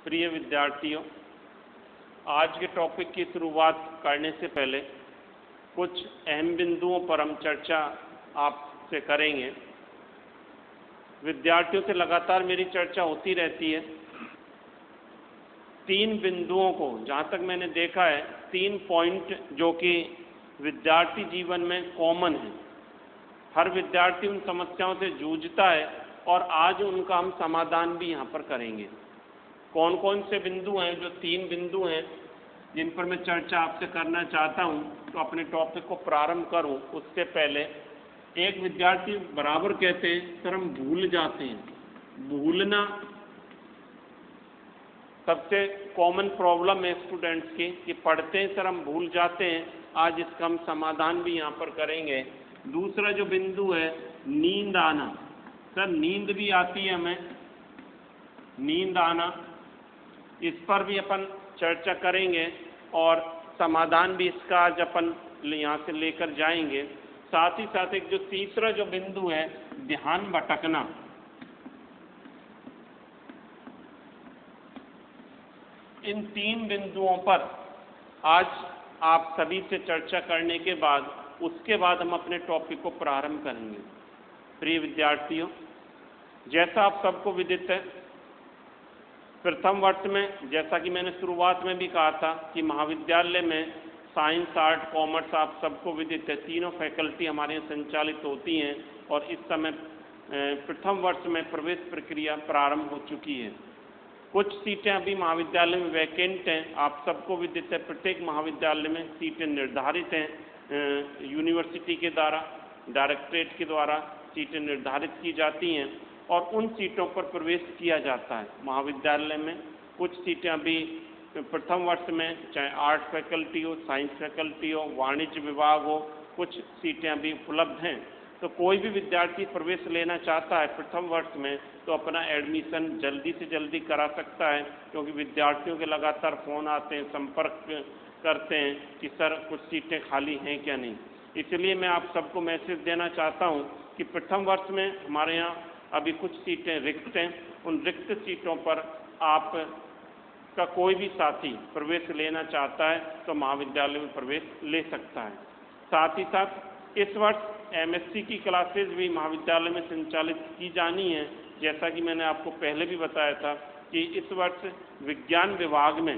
प्रिय विद्यार्थियों, आज के टॉपिक की शुरुआत करने से पहले कुछ अहम बिंदुओं पर हम चर्चा आपसे करेंगे। विद्यार्थियों से लगातार मेरी चर्चा होती रहती है। 3 बिंदुओं को जहाँ तक मैंने देखा है, 3 पॉइंट जो कि विद्यार्थी जीवन में कॉमन है। हर विद्यार्थी उन समस्याओं से जूझता है और आज उनका हम समाधान भी यहाँ पर करेंगे। कौन कौन से बिंदु हैं? जो 3 बिंदु हैं जिन पर मैं चर्चा आपसे करना चाहता हूँ। तो अपने टॉपिक को प्रारंभ करूँ उससे पहले एक विद्यार्थी बराबर कहते हैं सर हम भूल जाते हैं। भूलना सबसे कॉमन प्रॉब्लम है स्टूडेंट्स की, कि पढ़ते हैं सर हम भूल जाते हैं। आज इसका हम समाधान भी यहाँ पर करेंगे। दूसरा जो बिंदु है, नींद आना। सर नींद भी आती है हमें, नींद आना, इस पर भी अपन चर्चा करेंगे और समाधान भी इसका आज अपन यहाँ से लेकर जाएंगे। साथ ही साथ एक जो तीसरा जो बिंदु है, ध्यान भटकना। इन 3 बिंदुओं पर आज आप सभी से चर्चा करने के बाद उसके बाद हम अपने टॉपिक को प्रारंभ करेंगे। प्रिय विद्यार्थियों, जैसा आप सबको विदित है, प्रथम वर्ष में जैसा कि मैंने शुरुआत में भी कहा था कि महाविद्यालय में साइंस, आर्ट, कॉमर्स आप सबको विदित है, तीनों फैकल्टी हमारे यहाँ संचालित होती हैं और इस समय प्रथम वर्ष में प्रवेश प्रक्रिया प्रारंभ हो चुकी है। कुछ सीटें अभी महाविद्यालय में वैकेंट हैं। आप सबको विदित है प्रत्येक महाविद्यालय में सीटें निर्धारित हैं। यूनिवर्सिटी के द्वारा, डायरेक्टरेट के द्वारा सीटें निर्धारित की जाती हैं और उन सीटों पर प्रवेश किया जाता है। महाविद्यालय में कुछ सीटें अभी प्रथम वर्ष में, चाहे आर्ट फैकल्टी हो, साइंस फैकल्टी हो, वाणिज्य विभाग हो, कुछ सीटें अभी उपलब्ध हैं। तो कोई भी विद्यार्थी प्रवेश लेना चाहता है प्रथम वर्ष में तो अपना एडमिशन जल्दी से जल्दी करा सकता है, क्योंकि विद्यार्थियों के लगातार फ़ोन आते हैं, संपर्क करते हैं कि सर कुछ सीटें खाली हैं क्या नहीं। इसलिए मैं आप सबको मैसेज देना चाहता हूँ कि प्रथम वर्ष में हमारे यहाँ अभी कुछ सीटें रिक्त हैं। उन रिक्त सीटों पर आप का कोई भी साथी प्रवेश लेना चाहता है तो महाविद्यालय में प्रवेश ले सकता है। साथ ही साथ इस वर्ष एमएससी की क्लासेज भी महाविद्यालय में संचालित की जानी है। जैसा कि मैंने आपको पहले भी बताया था कि इस वर्ष विज्ञान विभाग में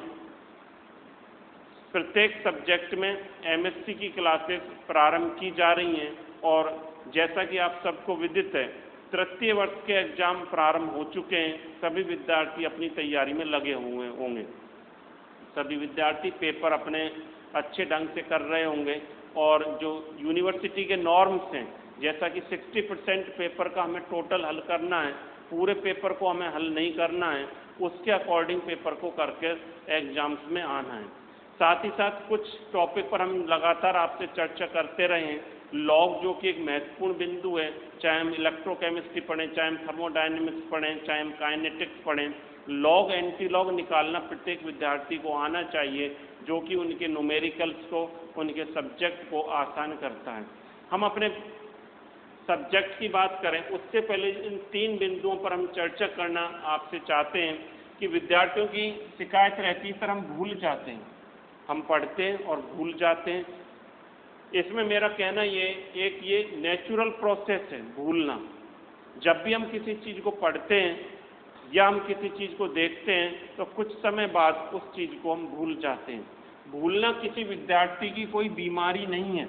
प्रत्येक सब्जेक्ट में एमएससी की क्लासेस प्रारंभ की जा रही हैं और जैसा कि आप सबको विदित है, तृतीय वर्ष के एग्जाम प्रारंभ हो चुके हैं। सभी विद्यार्थी अपनी तैयारी में लगे हुए होंगे। सभी विद्यार्थी पेपर अपने अच्छे ढंग से कर रहे होंगे और जो यूनिवर्सिटी के नॉर्म्स हैं, जैसा कि 60% पेपर का हमें टोटल हल करना है, पूरे पेपर को हमें हल नहीं करना है, उसके अकॉर्डिंग पेपर को करके एग्जाम्स में आना है। साथ ही साथ कुछ टॉपिक पर हम लगातार आपसे चर्चा करते रहे हैं। लॉग जो कि एक महत्वपूर्ण बिंदु है, चाहे हम इलेक्ट्रोकेमिस्ट्री पढ़ें, चाहे हम थर्मोडायनेमिक्स पढ़ें, चाहे हम काइनेटिक्स पढ़ें, लॉग एंटी लॉग निकालना प्रत्येक विद्यार्थी को आना चाहिए, जो कि उनके न्यूमेरिकल्स को, उनके सब्जेक्ट को आसान करता है। हम अपने सब्जेक्ट की बात करें उससे पहले इन 3 बिंदुओं पर हम चर्चा करना आपसे चाहते हैं कि विद्यार्थियों की शिकायत रहती है सर हम भूल जाते हैं, हम पढ़ते हैं और भूल जाते हैं। इसमें मेरा कहना ये नेचुरल प्रोसेस है भूलना। जब भी हम किसी चीज़ को पढ़ते हैं या हम किसी चीज़ को देखते हैं तो कुछ समय बाद उस चीज़ को हम भूल जाते हैं। भूलना किसी विद्यार्थी की कोई बीमारी नहीं है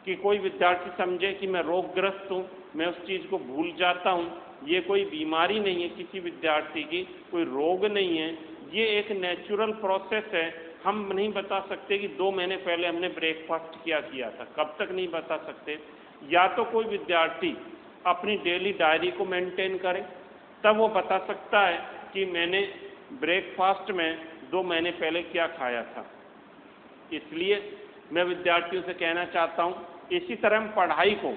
कि कोई विद्यार्थी समझे कि मैं रोगग्रस्त हूँ, मैं उस चीज़ को भूल जाता हूँ। ये कोई बीमारी नहीं है किसी विद्यार्थी की, कोई रोग नहीं है। ये एक नेचुरल प्रोसेस है। हम नहीं बता सकते कि 2 महीने पहले हमने ब्रेकफास्ट क्या किया था, कब तक नहीं बता सकते। या तो कोई विद्यार्थी अपनी डेली डायरी को मेंटेन करे, तब वो बता सकता है कि मैंने ब्रेकफास्ट में 2 महीने पहले क्या खाया था। इसलिए मैं विद्यार्थियों से कहना चाहता हूँ, इसी तरह हम पढ़ाई को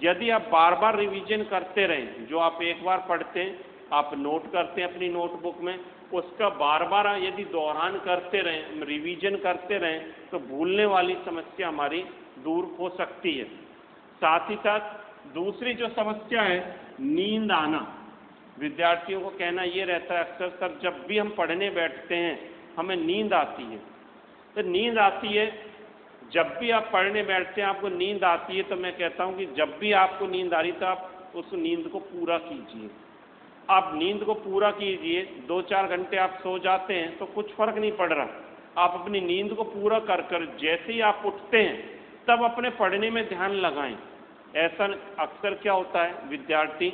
यदि आप बार बार रिवीजन करते रहें, जो आप एक बार पढ़ते हैं आप नोट करते हैं अपनी नोटबुक में, उसका बार बार यदि दोहरान करते रहें, रिवीजन करते रहें, तो भूलने वाली समस्या हमारी दूर हो सकती है। साथ ही साथ दूसरी जो समस्या है नींद आना, विद्यार्थियों को कहना ये रहता है अक्सर, सर जब भी हम पढ़ने बैठते हैं हमें नींद आती है। तो नींद आती है, जब भी आप पढ़ने बैठते हैं आपको नींद आती है, तो मैं कहता हूँ कि जब भी आपको नींद आ रही तो आप उस नींद को पूरा कीजिए। आप नींद को पूरा कीजिए, 2-4 घंटे आप सो जाते हैं तो कुछ फर्क नहीं पड़ रहा। आप अपनी नींद को पूरा कर कर जैसे ही आप उठते हैं तब अपने पढ़ने में ध्यान लगाएं। ऐसा अक्सर क्या होता है, विद्यार्थी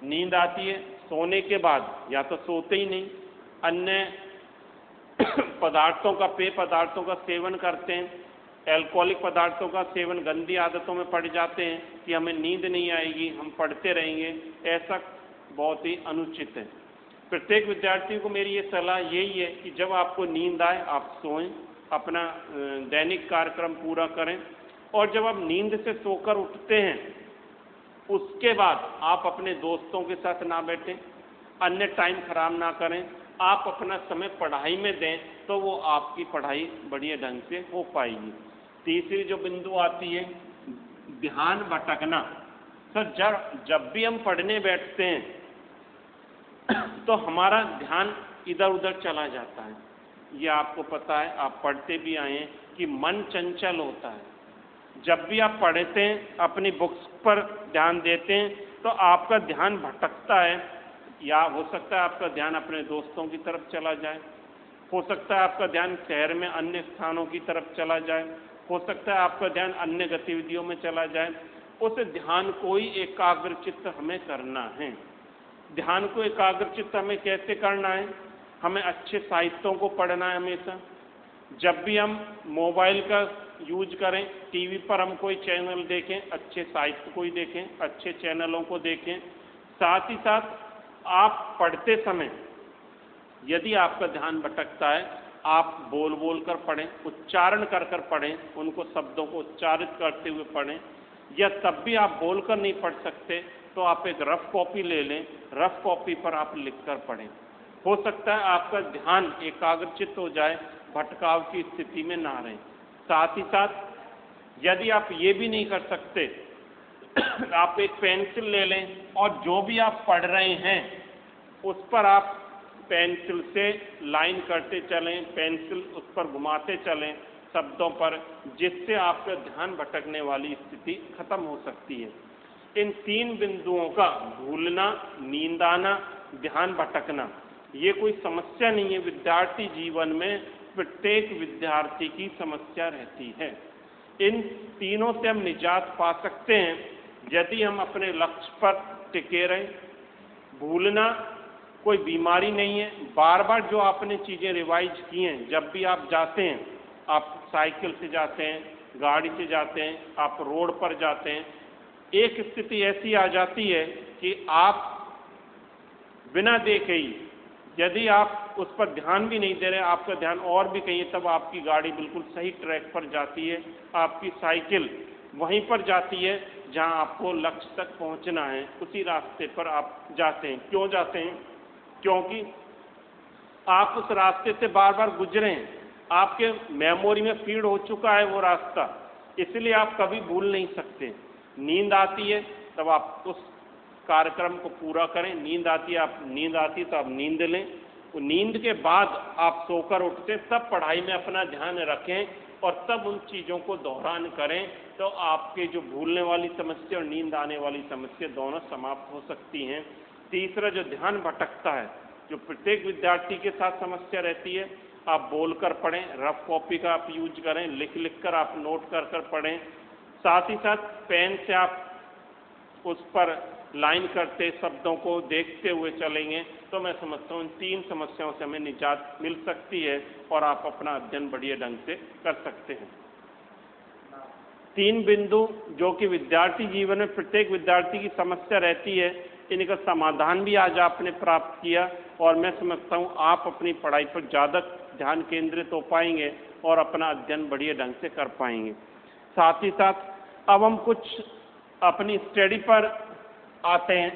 नींद आती है, सोने के बाद या तो सोते ही नहीं, अन्य पदार्थों का, पेय पदार्थों का सेवन करते हैं, एल्कोहलिक पदार्थों का सेवन, गंदी आदतों में पड़ जाते हैं कि हमें नींद नहीं आएगी, हम पढ़ते रहेंगे। ऐसा बहुत ही अनुचित है। प्रत्येक विद्यार्थी को मेरी ये सलाह यही है कि जब आपको नींद आए आप सोएं, अपना दैनिक कार्यक्रम पूरा करें, और जब आप नींद से सोकर उठते हैं उसके बाद आप अपने दोस्तों के साथ ना बैठें, अन्य टाइम खराब ना करें, आप अपना समय पढ़ाई में दें तो वो आपकी पढ़ाई बढ़िया ढंग से हो पाएगी। तीसरी जो बिंदु आती है, ध्यान भटकना। सर जब भी हम पढ़ने बैठते हैं तो हमारा ध्यान इधर उधर चला जाता है। ये आपको पता है, आप पढ़ते भी आए हैं कि मन चंचल होता है। जब भी आप पढ़ते हैं, अपनी बुक्स पर ध्यान देते हैं तो आपका ध्यान भटकता है, या हो सकता है आपका ध्यान अपने दोस्तों की तरफ चला जाए, हो सकता है आपका ध्यान शहर में अन्य स्थानों की तरफ चला जाए, हो सकता है आपका ध्यान अन्य गतिविधियों में चला जाए। उस ध्यान को ही एकाग्रचित्त हमें करना है। ध्यान को एकाग्रचित्त हमें कैसे करना है? हमें अच्छे साहित्यों को पढ़ना है हमेशा। जब भी हम मोबाइल का यूज करें, टीवी पर हम कोई चैनल देखें, अच्छे साहित्य को ही देखें, अच्छे चैनलों को देखें। साथ ही साथ आप पढ़ते समय यदि आपका ध्यान भटकता है, आप बोल बोल कर पढ़ें, उच्चारण कर कर पढ़ें, उनको शब्दों को उच्चारित करते हुए पढ़ें। या तब भी आप बोलकर नहीं पढ़ सकते तो आप एक रफ कॉपी ले लें, रफ कॉपी पर आप लिखकर पढ़ें। हो सकता है आपका ध्यान एकाग्रचित्त हो जाए, भटकाव की स्थिति में ना रहें। साथ ही साथ यदि आप ये भी नहीं कर सकते, आप एक पेंसिल ले लें और जो भी आप पढ़ रहे हैं उस पर आप पेंसिल से लाइन करते चलें, पेंसिल उस पर घुमाते चलें शब्दों पर, जिससे आपका ध्यान भटकने वाली स्थिति खत्म हो सकती है। इन 3 बिंदुओं का, भूलना, नींद आना, ध्यान भटकना, ये कोई समस्या नहीं है। विद्यार्थी जीवन में प्रत्येक विद्यार्थी की समस्या रहती है। इन तीनों से हम निजात पा सकते हैं यदि हम अपने लक्ष्य पर टिके रहें। भूलना कोई बीमारी नहीं है। बार बार जो आपने चीज़ें रिवाइज की हैं, जब भी आप जाते हैं, आप साइकिल से जाते हैं, गाड़ी से जाते हैं, आप रोड पर जाते हैं, एक स्थिति ऐसी आ जाती है कि आप बिना देखे ही, यदि आप उस पर ध्यान भी नहीं दे रहे, आपका ध्यान और भी कहीं है, तब आपकी गाड़ी बिल्कुल सही ट्रैक पर जाती है, आपकी साइकिल वहीं पर जाती है जहां आपको लक्ष्य तक पहुंचना है, उसी रास्ते पर आप जाते हैं। क्यों जाते हैं? क्योंकि आप उस रास्ते से बार बार गुजरे हैं, आपके मेमोरी में फीड हो चुका है वो रास्ता, इसलिए आप कभी भूल नहीं सकते। नींद आती है तब आप उस कार्यक्रम को पूरा करें। नींद आती है तो आप नींद लें। वो नींद के बाद आप सोकर उठते तब पढ़ाई में अपना ध्यान रखें और तब उन चीज़ों को दोहरान करें, तो आपके जो भूलने वाली समस्या और नींद आने वाली समस्या दोनों समाप्त हो सकती हैं। तीसरा, जो ध्यान भटकता है, जो प्रत्येक विद्यार्थी के साथ समस्या रहती है, आप बोलकर पढ़ें, रफ कॉपी का आप यूज करें, लिख लिख कर आप नोट कर कर पढ़ें। साथ ही साथ पेन से आप उस पर लाइन करते शब्दों को देखते हुए चलेंगे, तो मैं समझता हूँ इन 3 समस्याओं से हमें निजात मिल सकती है और आप अपना अध्ययन बढ़िया ढंग से कर सकते हैं। 3 बिंदु जो कि विद्यार्थी जीवन में प्रत्येक विद्यार्थी की समस्या रहती है, इनका समाधान भी आज आपने प्राप्त किया और मैं समझता हूँ आप अपनी पढ़ाई पर ज़्यादा ध्यान केंद्रित हो पाएंगे और अपना अध्ययन बढ़िया ढंग से कर पाएंगे। साथ ही साथ अब हम कुछ अपनी स्टडी पर आते हैं।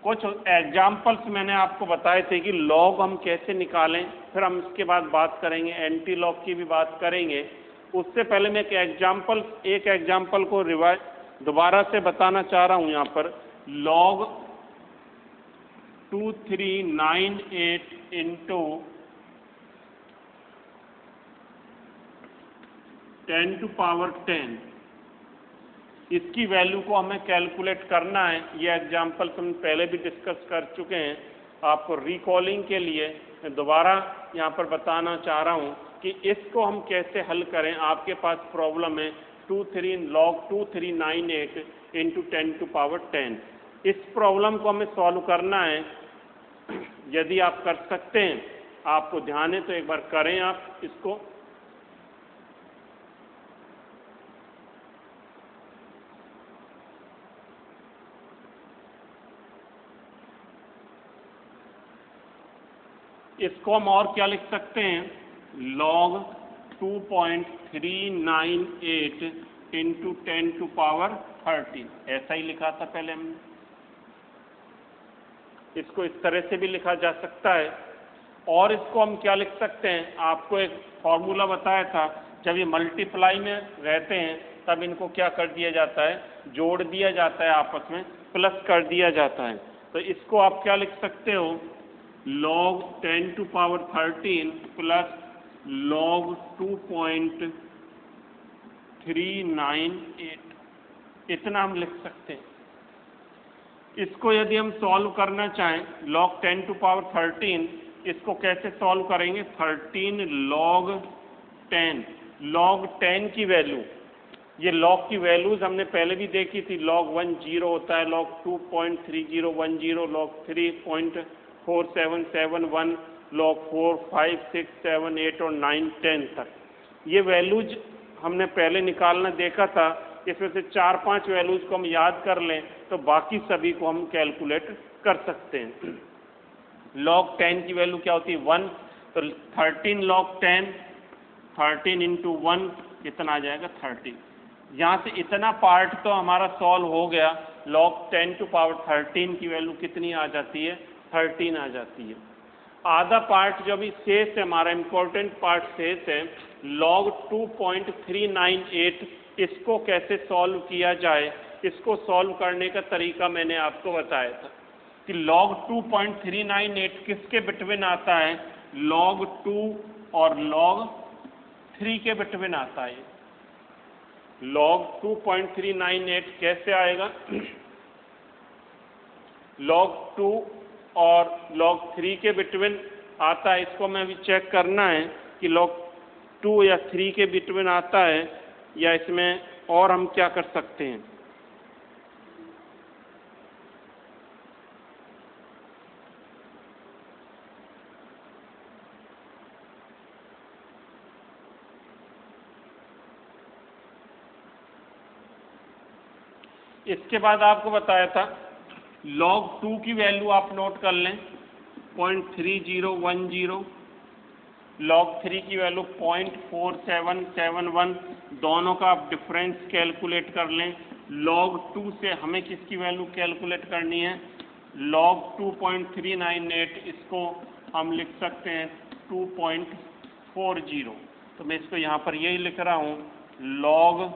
कुछ एग्जाम्पल्स मैंने आपको बताए थे कि लॉग हम कैसे निकालें, फिर हम इसके बाद बात करेंगे, एंटी लॉग की भी बात करेंगे। उससे पहले मैं एक एग्जाम्पल को दोबारा से बताना चाह रहा हूँ। यहाँ पर लॉग 2398 इंटू 10⁻10, इसकी वैल्यू को हमें कैलकुलेट करना है। ये एग्जाम्पल हम पहले भी डिस्कस कर चुके हैं। आपको रिकॉलिंग के लिए मैं दोबारा यहाँ पर बताना चाह रहा हूँ कि इसको हम कैसे हल करें। आपके पास प्रॉब्लम है log 2398 इंटू 10⁻10। इस प्रॉब्लम को हमें सॉल्व करना है। यदि आप कर सकते हैं, आपको ध्यान है तो एक बार करें आप इसको। इसको हम और क्या लिख सकते हैं, log 2.398 इंटू 10⁻13, ऐसा ही लिखा था पहले हमने। इसको इस तरह से भी लिखा जा सकता है। और इसको हम क्या लिख सकते हैं, आपको एक फॉर्मूला बताया था, जब ये मल्टीप्लाई में रहते हैं तब इनको क्या कर दिया जाता है, जोड़ दिया जाता है, आपस में प्लस कर दिया जाता है। तो इसको आप क्या लिख सकते हो, log 10⁻13 प्लस log 2.398, इतना हम लिख सकते हैं। इसको यदि हम सॉल्व करना चाहें log 10⁻13, इसको कैसे सॉल्व करेंगे, 13 log 10 की वैल्यू, ये log की वैल्यूज हमने पहले भी देखी थी। log 1 0 होता है, log 2.3010, log 3.4771, log 4 5 6 7 8 और 9 10 तक। ये वैल्यूज हमने पहले निकालना देखा था। इसमें से 4-5 वैल्यूज को हम याद कर लें तो बाकी सभी को हम कैलकुलेट कर सकते हैं। log 10 की वैल्यू क्या होती है, 1, तो 13 log 10, 13 इंटू 1 कितना आ जाएगा, 30। यहाँ से इतना पार्ट तो हमारा सॉल्व हो गया। log 10⁻13 की वैल्यू कितनी आ जाती है, 13 आ जाती है। आधा पार्ट जो भी शेष है, हमारा इम्पोर्टेंट पार्ट शेष है, log 2.398, इसको कैसे सॉल्व किया जाए। इसको सॉल्व करने का तरीका मैंने आपको बताया था कि log 2.398 किसके बिटवीन आता है, log 2 और log 3 के बिटवीन आता है। log 2.398 कैसे आएगा, log 2 और log 3 के बिटवीन आता है। इसको हमें अभी चेक करना है कि log 2 या 3 के बिटवीन आता है या इसमें और हम क्या कर सकते हैं। इसके बाद आपको बताया था log 2 की वैल्यू आप नोट कर लें 0.3010, log 3 की वैल्यू 0.4771, दोनों का आप डिफरेंस कैलकुलेट कर लें। log 2 से हमें किसकी वैल्यू कैलकुलेट करनी है, log 2.398, इसको हम लिख सकते हैं 2.40। तो मैं इसको यहाँ पर यही लिख रहा हूँ, log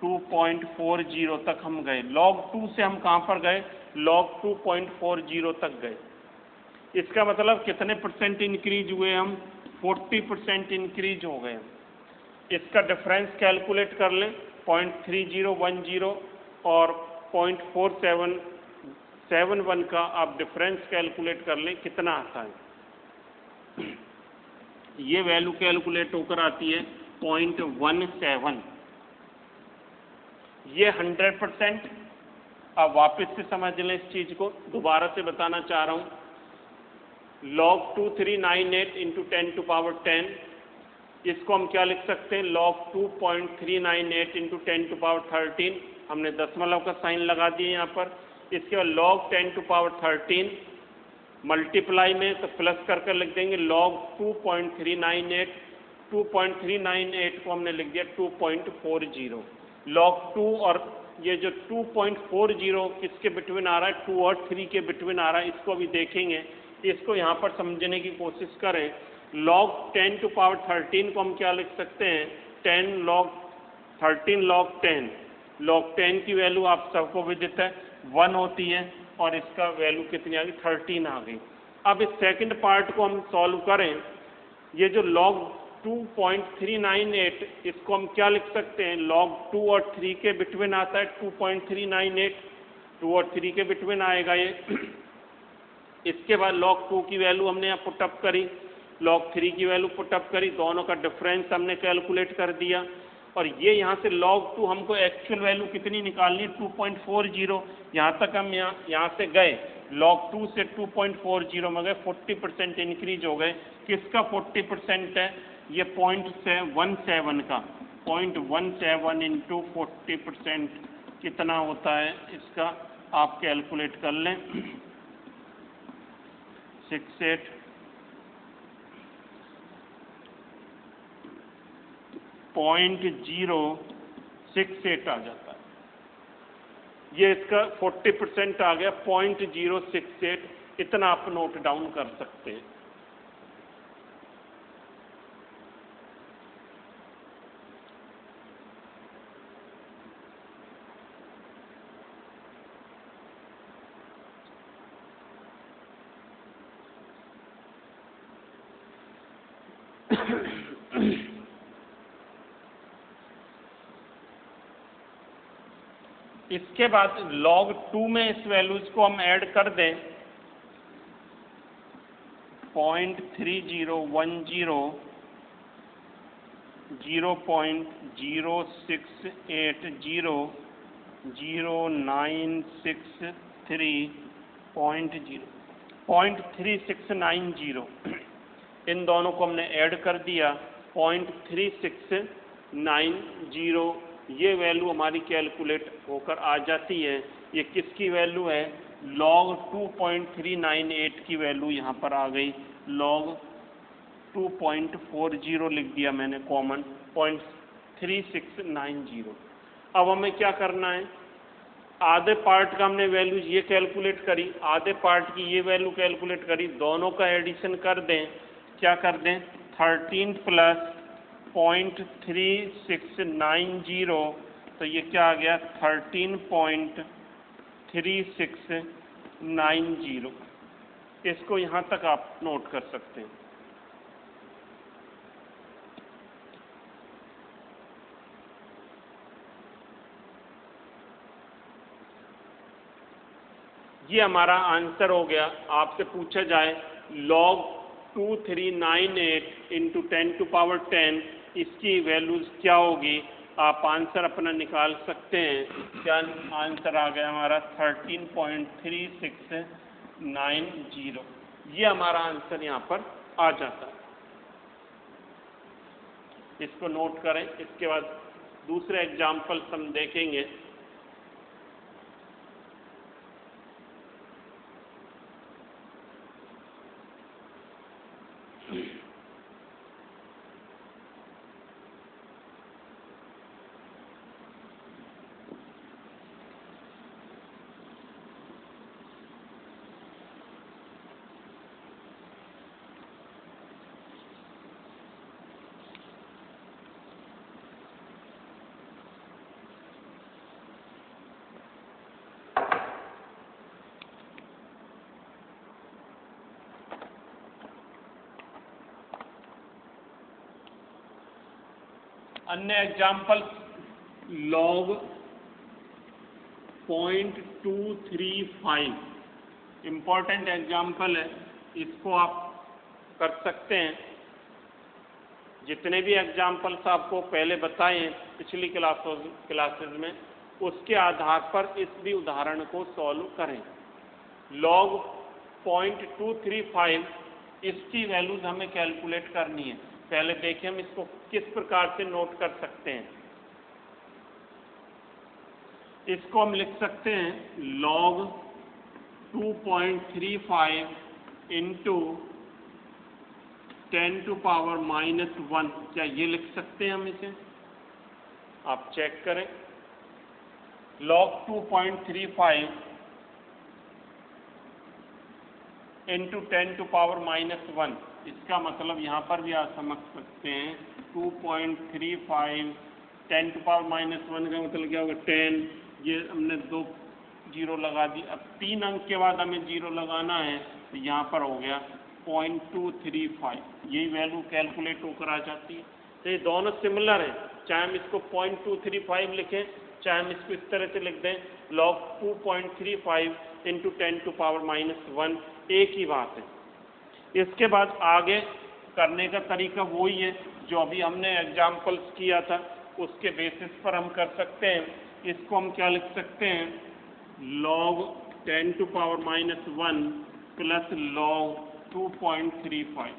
2.40 तक हम गए। log 2 से हम कहाँ पर गए, log 2.40 तक गए। इसका मतलब कितने परसेंट इंक्रीज हुए हम, 40% इंक्रीज हो गए। इसका डिफरेंस कैलकुलेट कर लें, 0.3010 और 0.4771 का आप डिफरेंस कैलकुलेट कर लें, कितना आता है। ये वैल्यू कैलकुलेट होकर आती है 0.17। ये 100%। अब वापस से समझ लें इस चीज को, दोबारा से बताना चाह रहा हूँ। log 2398 इंटू 10⁻10, इसको हम क्या लिख सकते हैं, log 2.398 इंटू 10⁻13, हमने दशमलव का साइन लगा दिया यहाँ पर। इसके बाद log 10⁻13 मल्टीप्लाई में तो प्लस कर लिख देंगे log 2.398, 2.398 को हमने लिख दिया 2.40। log 2 और ये जो 2.40 किसके बिटवीन आ रहा है, 2 और 3 के बिटवीन आ रहा है। इसको भी देखेंगे, इसको यहाँ पर समझने की कोशिश करें। log 10⁻13 को हम क्या लिख सकते हैं, 13 log 10। log 10 की वैल्यू आप सबको विदित है 1 होती है और इसका वैल्यू कितनी आ गई 13 आ गई। अब इस सेकंड पार्ट को हम सॉल्व करें, ये जो log 2.398 इसको हम क्या लिख सकते हैं, log 2 और 3 के बिटवीन आता है 2.398, 2 और 3 के बिटवीन आएगा ये। इसके बाद log 2 की वैल्यू हमने यहाँ पुटअप करी, log 3 की वैल्यू पुटअप करी, दोनों का डिफरेंस हमने कैलकुलेट कर दिया और ये यहाँ से log 2 हमको एक्चुअल वैल्यू कितनी निकालनी, 2.40। यहाँ तक हम यहाँ से गए, log 2 से 2.40 में गए, 40% इंक्रीज हो गए। किसका 40% है, ये 0.17 का, 0.17 इंटू 40% कितना होता है इसका, आप कैलकुलेट कर लें। 0.068 आ जाता है। ये इसका 40% आ गया, 0.068, इतना आप नोट डाउन कर सकते हैं। इसके बाद log 2 में इस वैल्यूज को हम ऐड कर दें, 0.3010, 0.0680, 0963.0, 0.3690, इन दोनों को हमने ऐड कर दिया, 0.3690, ये वैल्यू हमारी कैलकुलेट होकर आ जाती है। ये किसकी वैल्यू है, log 2.398 की वैल्यू यहाँ पर आ गई, log 2.40 लिख दिया मैंने कॉमन, 0.3690। अब हमें क्या करना है, आधे पार्ट का हमने वैल्यू ये कैलकुलेट करी, आधे पार्ट की ये वैल्यू कैलकुलेट करी, दोनों का एडिशन कर दें, क्या कर दें, 13 प्लस 0.3690, तो ये क्या आ गया 13.3690। इसको यहाँ तक आप नोट कर सकते हैं। ये हमारा आंसर हो गया। आपसे पूछा जाए log 2398 इंटू 10⁻10 इसकी वैल्यूज क्या होगी, आप आंसर अपना निकाल सकते हैं। क्या आंसर आ गया हमारा 13.3690, ये हमारा आंसर यहाँ पर आ जाता है। इसको नोट करें। इसके बाद दूसरे एग्जाम्पल्स हम देखेंगे। अन्य एग्जाम्पल log 0.235, इम्पॉर्टेंट एग्जाम्पल है, इसको आप कर सकते हैं। जितने भी एग्जाम्पल्स आपको पहले बताए हैं पिछली क्लासेस में, उसके आधार पर इस भी उदाहरण को सॉल्व करें। log 0.235 इसकी वैल्यूज हमें कैलकुलेट करनी है। पहले देखें हम इसको किस प्रकार से नोट कर सकते हैं। इसको हम लिख सकते हैं log 2.35 इंटू 10⁻⁻1, क्या ये लिख सकते हैं हम इसे, आप चेक करें। log 2.35 इंटू 10⁻⁻1, इसका मतलब यहाँ पर भी आप समझ सकते हैं 2.35 10⁻⁻1 का मतलब क्या होगा 10, ये हमने 2 जीरो लगा दी। अब 3 अंक के बाद हमें जीरो लगाना है, तो यहाँ पर हो गया 0.235, यही वैल्यू कैलकुलेट होकर आ जाती है। तो ये दोनों सिमिलर हैं, चाहे हम इसको 0.235 लिखें, चाहे हम इसको इस तरह से लिख दें log 2.35 इंटू 10⁻⁻1, एक ही बात है। इसके बाद आगे करने का तरीका वही है जो अभी हमने एग्जाम्पल्स किया था, उसके बेसिस पर हम कर सकते हैं। इसको हम क्या लिख सकते हैं, log 10⁻⁻1 प्लस log 2.35,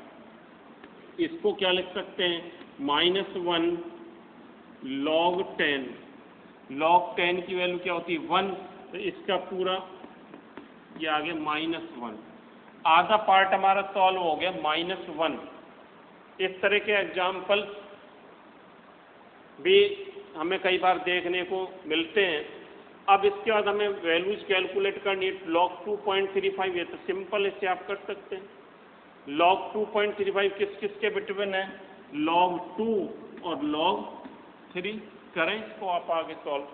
इसको क्या लिख सकते हैं, -1 log 10, log 10 की वैल्यू क्या होती है 1, तो इसका पूरा ये आ गया -1, आधा पार्ट हमारा सॉल्व हो गया -1। इस तरह के एग्जाम्पल भी हमें कई बार देखने को मिलते हैं। अब इसके बाद हमें वैल्यूज कैलकुलेट करनी है। log 2.35 ये तो सिंपल, इससे आप कर सकते हैं। log 2.35 किस किस के बिटवीन है, log 2 और log 3। करें इसको आप आगे सॉल्व।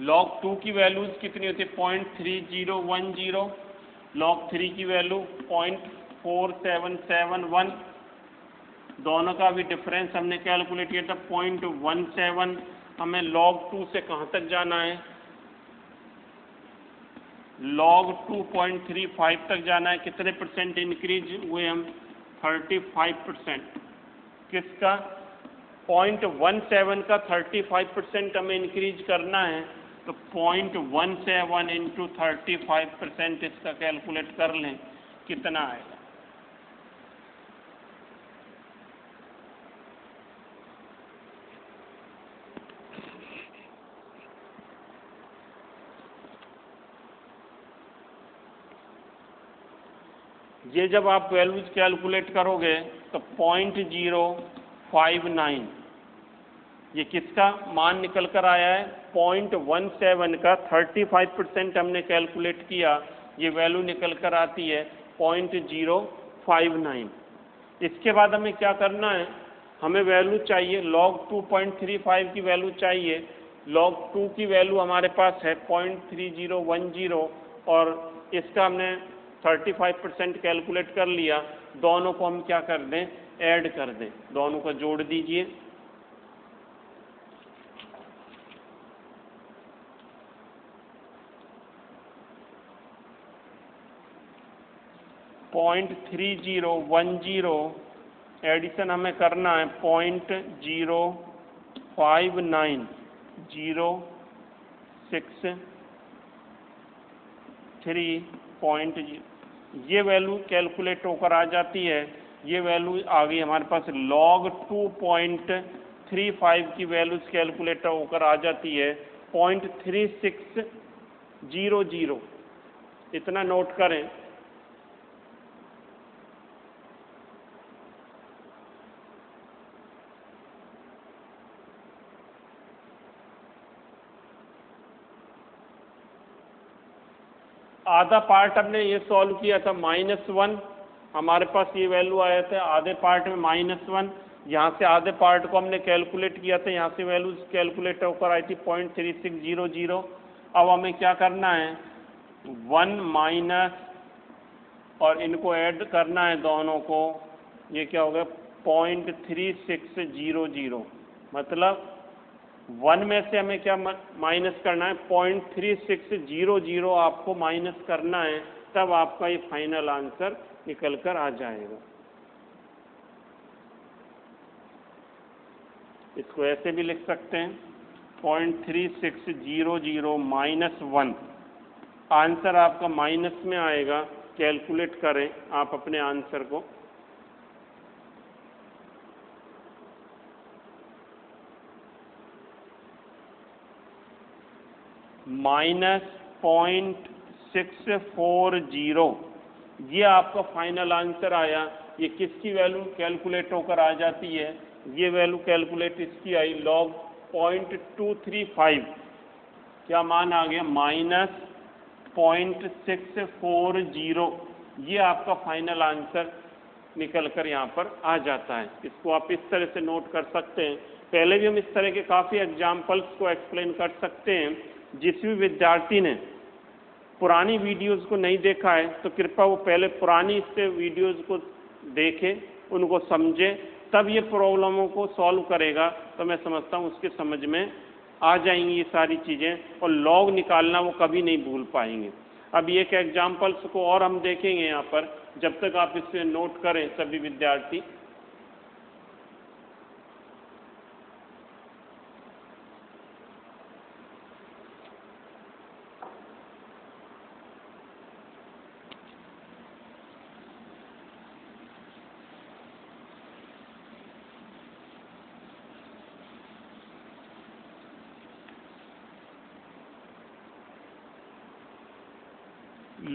log 2 की वैल्यूज कितनी होती है 0.3010, log 3 की वैल्यू 0.4771, दोनों का भी डिफरेंस हमने कैलकुलेट किया था 0.17। हमें log 2 से कहाँ तक जाना है, log 2.35 तक जाना है। कितने परसेंट इंक्रीज हुए हम, 35%। किसका, 0.17 का 35% हमें इंक्रीज करना है, तो 0.17 इंटू 35% इसका कैलकुलेट कर लें कितना आएगा। ये जब आप वैल्यूज कैलकुलेट करोगे तो 0.059, ये किसका मान निकल कर आया है, 0.17 का 35% हमने कैलकुलेट किया, ये वैल्यू निकल कर आती है 0.059। इसके बाद हमें क्या करना है, हमें वैल्यू चाहिए log 2.35 की वैल्यू चाहिए। log 2 की वैल्यू हमारे पास है 0.3010 और इसका हमने 35% कैलकुलेट कर लिया। दोनों को हम क्या कर दें, ऐड कर दें, दोनों को जोड़ दीजिए। .3010 एडिशन हमें करना है 0.05906 ये वैल्यू कैलकुलेट होकर आ जाती है। ये वैल्यू आ गई हमारे पास, log 2.35 की वैल्यूज कैलकुलेट होकर आ जाती है 0.3600। इतना नोट करें। आधा पार्ट हमने ये सॉल्व किया था -1, हमारे पास ये वैल्यू आया था आधे पार्ट में -1। यहाँ से आधे पार्ट को हमने कैलकुलेट किया था, यहाँ से वैल्यूज कैलकुलेट होकर आई थी 0.3600। अब हमें क्या करना है, 1 माइनस और इनको ऐड करना है दोनों को, ये क्या होगा 0.3600, मतलब 1 में से हमें क्या माइनस करना है, 0.3600 आपको माइनस करना है, तब आपका ये फाइनल आंसर निकल कर आ जाएगा। इसको ऐसे भी लिख सकते हैं 0.3600 -1, आंसर आपका माइनस में आएगा। कैलकुलेट करें आप अपने आंसर को। -0.640, ये आपका फाइनल आंसर आया। ये किसकी वैल्यू कैलकुलेट होकर आ जाती है, ये वैल्यू कैलकुलेट इसकी आई log 0.235, क्या मान आ गया -0.640। ये आपका फाइनल आंसर निकल कर यहाँ पर आ जाता है। इसको आप इस तरह से नोट कर सकते हैं। पहले भी हम इस तरह के काफ़ी एग्जाम्पल्स को एक्सप्लेन कर सकते हैं। जिस भी विद्यार्थी ने पुरानी वीडियोस को नहीं देखा है तो कृपया वो पहले पुरानी इससे वीडियोस को देखें, उनको समझें, तब ये प्रॉब्लमों को सॉल्व करेगा तो मैं समझता हूँ उसके समझ में आ जाएंगी ये सारी चीज़ें, और लॉग निकालना वो कभी नहीं भूल पाएंगे। अब एक एग्जाम्पल्स को और हम देखेंगे यहाँ पर, जब तक आप इसे नोट करें सभी विद्यार्थी।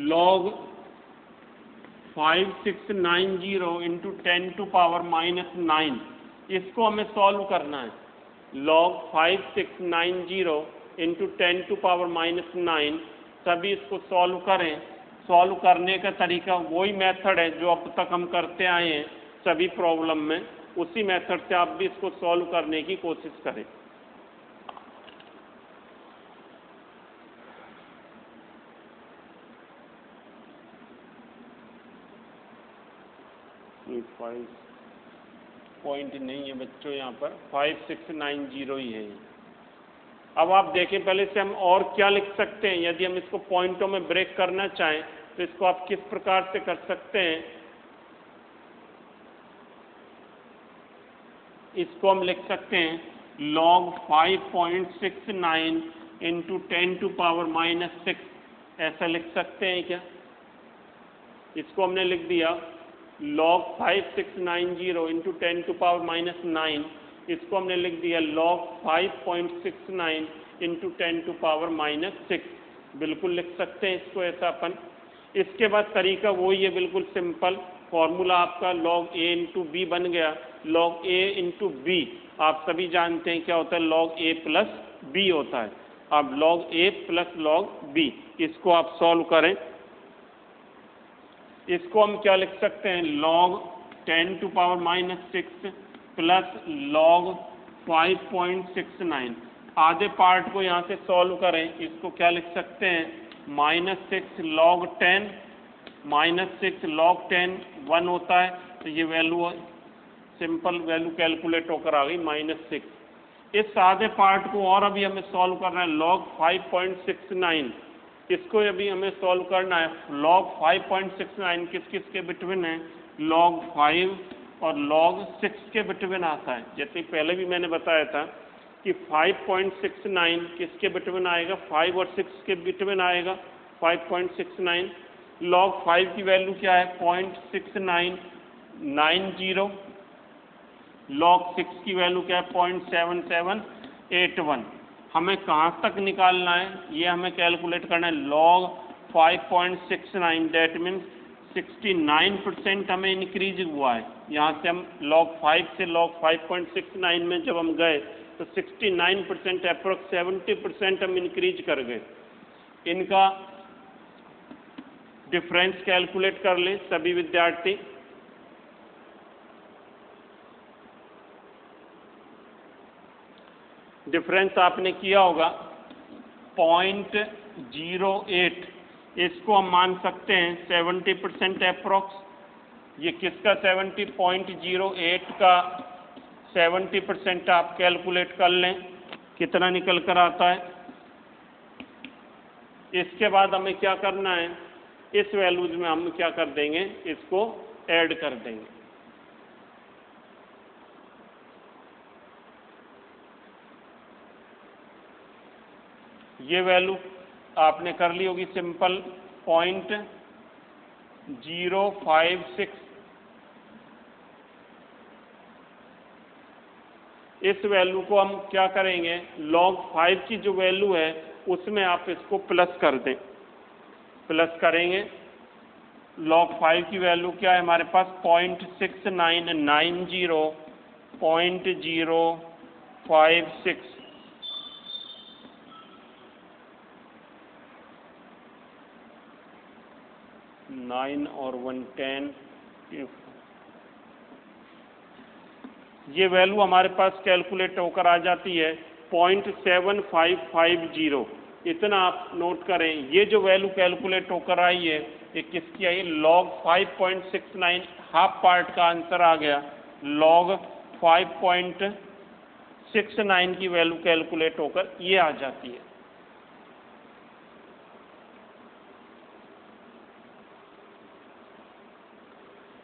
log 5690 इंटू 10⁻⁹, इसको हमें सॉल्व करना है। log 5690 इंटू 10⁻⁹, सभी इसको सॉल्व करें। सॉल्व करने का तरीका वही मेथड है जो अब तक हम करते आए हैं सभी प्रॉब्लम में, उसी मेथड से आप भी इसको सॉल्व करने की कोशिश करें। पॉइंट नहीं है बच्चों, यहाँ पर 5690 ही है। अब आप देखें, पहले से हम और क्या लिख सकते हैं। यदि हम इसको पॉइंटों में ब्रेक करना चाहें तो इसको आप किस प्रकार से कर सकते हैं। इसको हम लिख सकते हैं log 5.69 इंटू 10⁻⁻6, ऐसा लिख सकते हैं क्या। इसको हमने लिख दिया log 5690 इंटू 10⁻⁹, इसको हमने लिख दिया log 5.69 इंटू 10⁻⁻6, बिल्कुल लिख सकते हैं इसको ऐसा अपन। इसके बाद तरीका वही है, बिल्कुल सिंपल फॉर्मूला आपका log a इंटू बी बन गया। log a इंटू बी आप सभी जानते हैं क्या होता है, log a प्लस बी होता है। अब log a plus log b, इसको आप सॉल्व करें। इसको हम क्या लिख सकते हैं, log 10⁻⁻6 प्लस log 5.69। आधे पार्ट को यहाँ से सॉल्व करें, इसको क्या लिख सकते हैं, -6 log 10, -6 log 10 1 होता है, तो ये वैल्यू सिंपल वैल्यू कैलकुलेट होकर आ गई -6। इस आधे पार्ट को और अभी हमें सॉल्व करना है, log 5.69, इसको अभी हमें सॉल्व करना है। log 5.69 किस किस के बिटवीन है, log 5 और log 6 के बिटवीन आता है। जैसे पहले भी मैंने बताया था कि 5.69 किसके बिटवीन आएगा, 5 और 6 के बिटवीन आएगा 5.69। log 5 की वैल्यू क्या है 0.6990, log 6 की वैल्यू क्या है 0.7781। हमें कहाँ तक निकालना है, ये हमें कैलकुलेट करना है log 5.69, डेट मीन्स 69% हमें इंक्रीज हुआ है। यहाँ से हम log 5 से log 5.69 में जब हम गए तो 69% अप्रोक्स 70% हम इंक्रीज कर गए। इनका डिफरेंस कैलकुलेट कर लें सभी विद्यार्थी। डिफरेंस आपने किया होगा 0.08, इसको हम मान सकते हैं 70% अप्रोक्स। ये किसका 0.08 का 70% आप कैलकुलेट कर लें कितना निकल कर आता है। इसके बाद हमें क्या करना है, इस वैल्यूज में हम क्या कर देंगे, इसको ऐड कर देंगे। ये वैल्यू आपने कर ली होगी सिंपल 0.056। इस वैल्यू को हम क्या करेंगे, log 5 की जो वैल्यू है उसमें आप इसको प्लस कर दें। प्लस करेंगे log 5 की वैल्यू क्या है हमारे पास 0.6990.056। 9 और 1 10, ये वैल्यू हमारे पास कैलकुलेट होकर आ जाती है 0.7550। इतना आप नोट करें, ये जो वैल्यू कैलकुलेट होकर आई है ये किसकी आई? log 5.69, हाफ पार्ट का आंसर आ गया। log 5.69 की वैल्यू कैलकुलेट होकर ये आ जाती है।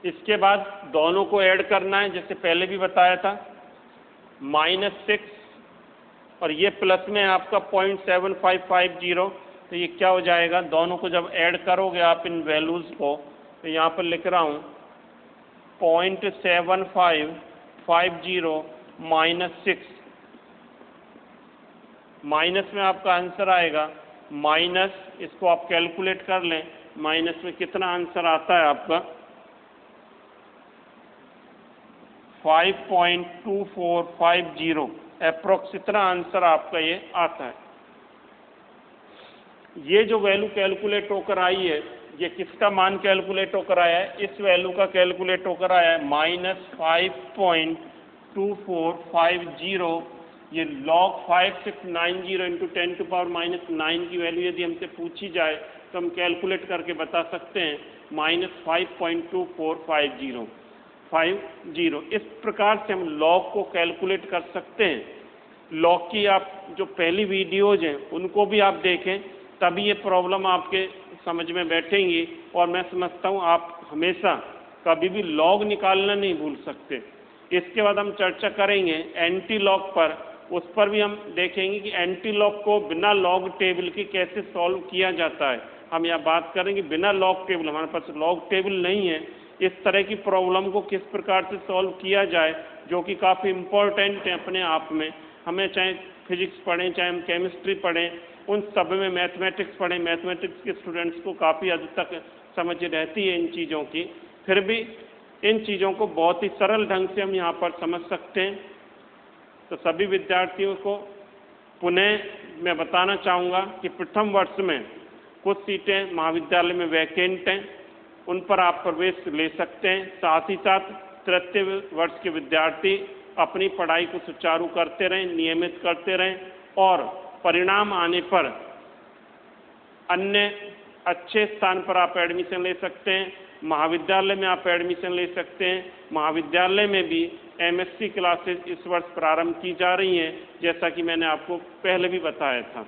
इसके बाद दोनों को ऐड करना है, जैसे पहले भी बताया था, -6 और ये प्लस में आपका 0.7550, तो ये क्या हो जाएगा? दोनों को जब ऐड करोगे आप इन वैल्यूज़ को, तो यहाँ पर लिख रहा हूँ 0.7550 -6, माइनस में आपका आंसर आएगा माइनस, इसको आप कैलकुलेट कर लें, माइनस में कितना आंसर आता है आपका? 5.2450 अप्रोक्स, इतना आंसर आपका ये आता है। ये जो वैल्यू कैलकुलेट होकर आई है, ये किसका मान कैलकुलेट होकर आया है? इस वैल्यू का कैलकुलेट होकर आया है -5.2450। ये log 5690 इंटू 10⁻⁹ की वैल्यू यदि हमसे पूछी जाए तो हम कैलकुलेट करके बता सकते हैं -5.2450। इस प्रकार से हम log को कैलकुलेट कर सकते हैं। log की आप जो पहली वीडियोज हैं उनको भी आप देखें, तभी ये प्रॉब्लम आपके समझ में बैठेंगी। और मैं समझता हूँ आप हमेशा कभी भी log निकालना नहीं भूल सकते। इसके बाद हम चर्चा करेंगे एंटी लॉग पर, उस पर भी हम देखेंगे कि एंटी लॉग को बिना लॉग टेबल के कैसे सॉल्व किया जाता है। हम यहाँ बात करेंगे बिना लॉग टेबल, हमारे पास लॉग टेबल नहीं है, इस तरह की प्रॉब्लम को किस प्रकार से सॉल्व किया जाए, जो कि काफ़ी इम्पोर्टेंट है अपने आप में। हमें चाहे फिजिक्स पढ़ें, चाहे हम केमिस्ट्री पढ़ें, उन सब में मैथमेटिक्स पढ़ें, मैथमेटिक्स के स्टूडेंट्स को काफ़ी हद तक समझ रहती है इन चीज़ों की, फिर भी इन चीज़ों को बहुत ही सरल ढंग से हम यहाँ पर समझ सकते हैं। तो सभी विद्यार्थियों को पुनः मैं बताना चाहूँगा कि प्रथम वर्ष में कुछ सीटें महाविद्यालय में वैकेंट हैं, उन पर आप प्रवेश ले सकते हैं। साथ ही साथ तृतीय वर्ष के विद्यार्थी अपनी पढ़ाई को सुचारू करते रहें, नियमित करते रहें, और परिणाम आने पर अन्य अच्छे स्थान पर आप एडमिशन ले सकते हैं। महाविद्यालय में आप एडमिशन ले सकते हैं। महाविद्यालय में भी MSc क्लासेस इस वर्ष प्रारंभ की जा रही हैं, जैसा कि मैंने आपको पहले भी बताया था।